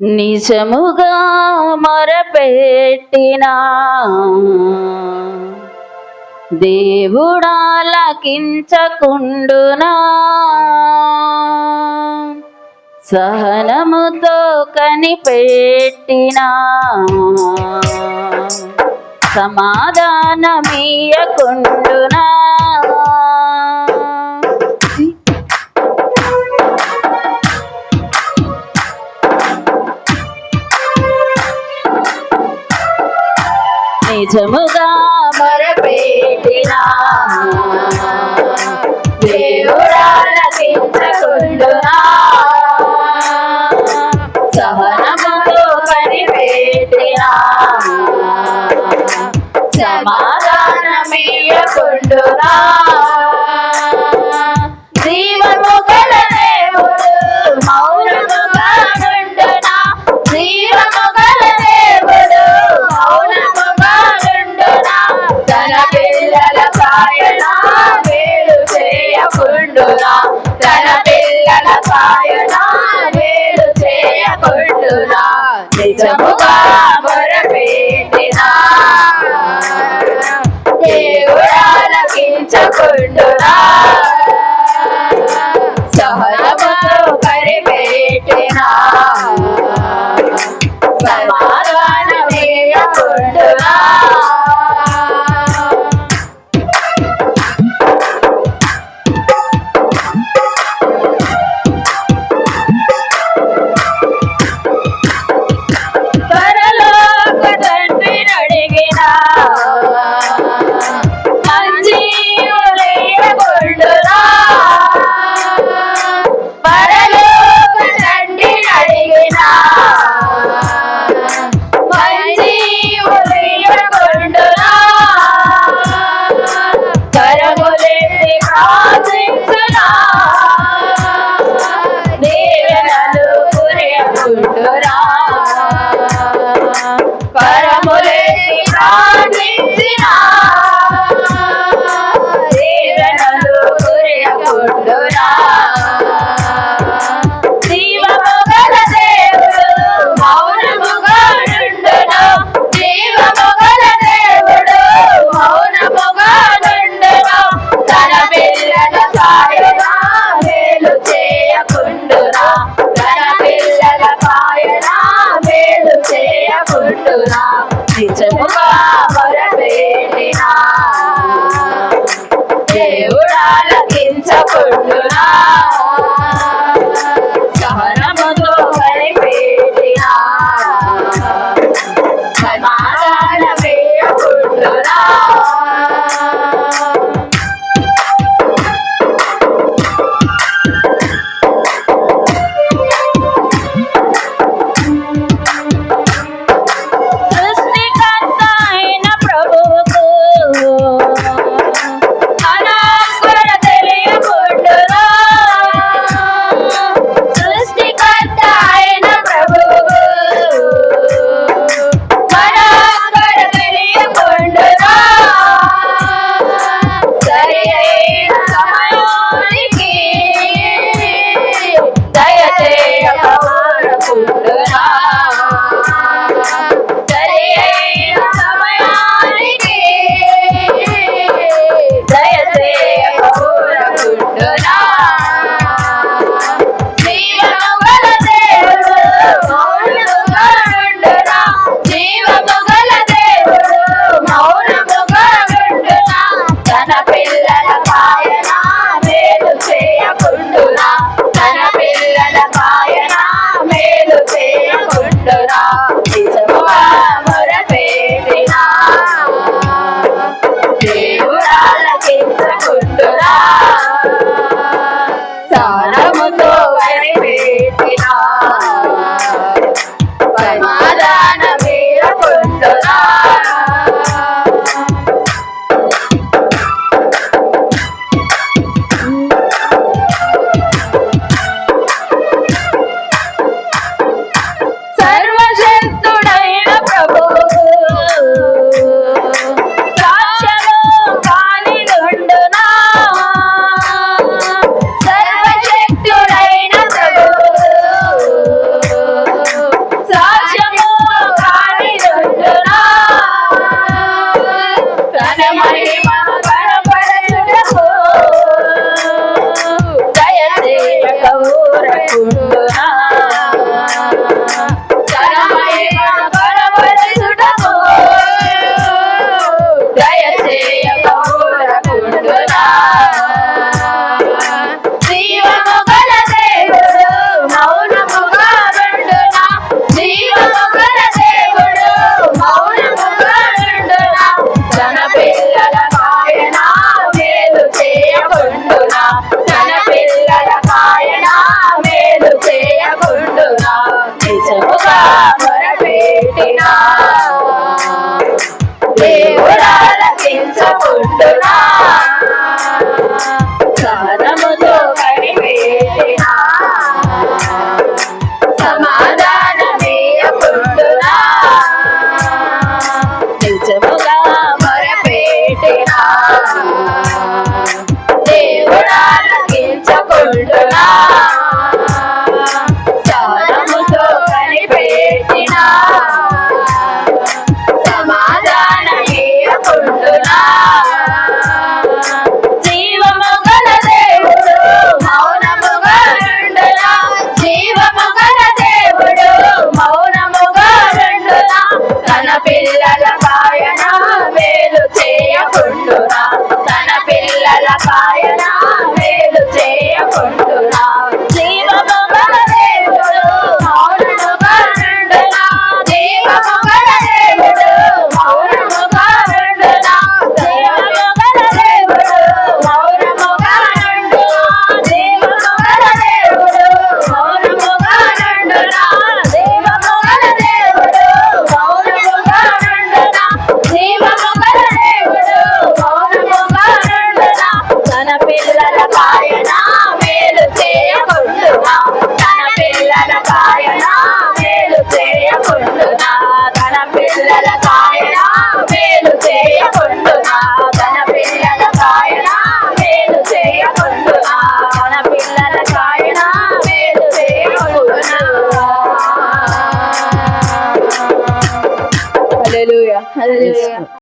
నిజముగా మొరపెట్టినా దేవుడాలకించకుండునా, సహనముతో కనిపెట్టినా సమాధానమీయకుండునా. నిజముగా మొరపెట్టినా దేవుడాలకించకుండునా, సహనముతో కనిపెట్టినా సమాధానమీయకుండునా. జీవము గల దేవుడు మౌనముగా నుండునా, జీవము గల దేవుడు మౌనముగా నుండునా, తన పిల్లల సాయన మేలు చేయకుండునా, తన పిల్లల సాయన మేలు చేయకుండునా. నిజముగా మొరపెట్టినా దేవుడాలకించకుండునా, సహనముతో కనిపెట్టినా సమాధానమీయకుండునా. పరలోక తండ్రిని అడిగినా మంజీవులేయకుండునా, పరలోక తండ్రిని అడిగినా మంజీవులేయకుండునా, కరములెత్తి ప్రార్థించునా దీవెనలు కురియకుండునా, కరములెత్తి ప్రార్థించినా దీవెనలు కురియకుండునా. జీవము గల దేవుడు మౌనముగా నుండునా, జీవము గల దేవుడు మౌనముగా నుండునా, తన పిల్లల సాయన మేలు చేయకుండునా, తన పిల్లల సాయన మేలు చేయకుండునా. నిజముగా మొరపెట్టినా దేవుడాలకించకుండునా, సహనముతో కనిపెట్టినా సమాధానమీయకుండునా. సృష్టికర్త అయిన ప్రభువుకు అనాస్వర తెలియకుండునా, నిజముగా మొరపెట్టినా దేవుడాలకించకుండునా సహనముతో కనిపెట్టినా సమాధానమీయకుండునా నిజముగా మొరపెట్టినా దేవుడాలకించకుండునా సహనముతో కనిపెట్టినా సమాధానమీయకుండునా జీవము గల దేవుడు మౌనముగా నుండునా జీవము గల దేవుడు మౌనముగా నుండునా తన పిల్లల కాయన మేలు చేయకుండునా తన పిల్లల కాయన మేలు చేయకుండునా జీవము గల దేవుడు మౌనముగా నుండునా జీవము గల దేవుడు మౌనముగా నుండునా జీవము గల దేవుడు మౌనముగా నుండునా జీవము గల దేవుడు మౌనముగా నుండునా జీవము గల దేవుడు మౌనముగా నుండునా జీవము గల దేవుడు మౌనముగా నుండునా తన పిల్లల కాయన మేలు చేయకుండునా తన పిల్లల కాయన మేలు చేయకుండునా తన పిల్లల